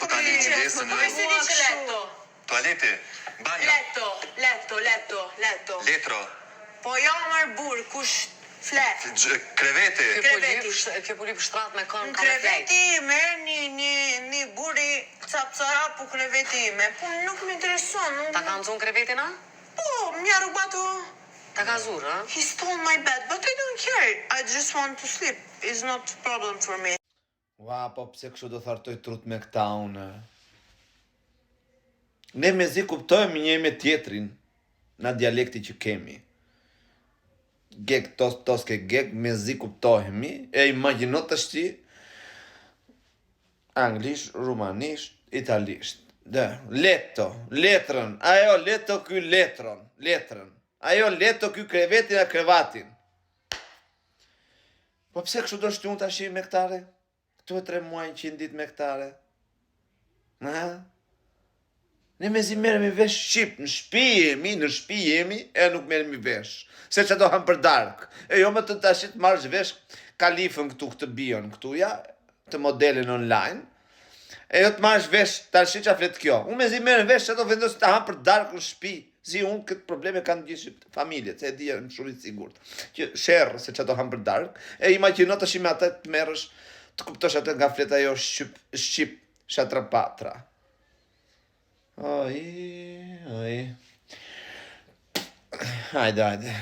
po tani ndesën Come si dice letto? Tualete, banjo. Letto. Letro. Po jo mër burr, kush flet? Krevete. Kjo po lip shtrat me kon Kreveti ime, një buri capcara po kreveti ime, po nuk më intereson. Ta ka nxon krevetin, a? Po, mja rubato. Ta ka zur, a? He stole my bed, but I don't care. I just want to sleep. It's not a problem for me. Ua, po pse kështu do thartoj trut me këta unë? Ne me zi kuptojmë një me tjetrin, na dialekti që kemi. Gek, toske gek, me zi kuptojmë, e imagjino të shti, anglisht, rumanisht, italisht. Letto, letrën, ajo letto ky letrën, ajo letto ky krevetin a krevatin. Po pse kështu do shtyun tash me këtare? Këtu e 3 muaj 100 dit me këtare. Ne me zi merremi vesh Shqip, në shtëpi jemi, e nuk merremi vesh. Se që do ham për dark. E jo me të tashit marrësh vesh kalifën këtu, këtë bion këtu, ja, të modelin online. E jo të marrësh vesh tashit që a flet kjo. Unë me zi merrem vesh që do vendos të ham për dark në shtëpi. Si unë këtë probleme kanë gjithë familjet, se e dhja në shumë i sigurt. Që sherrë se që do ham për dark. E imagjino të shime atë të merrësh, të kuptosh atë nga fleta jo Shqip, shatra patra. Oj. Hajde.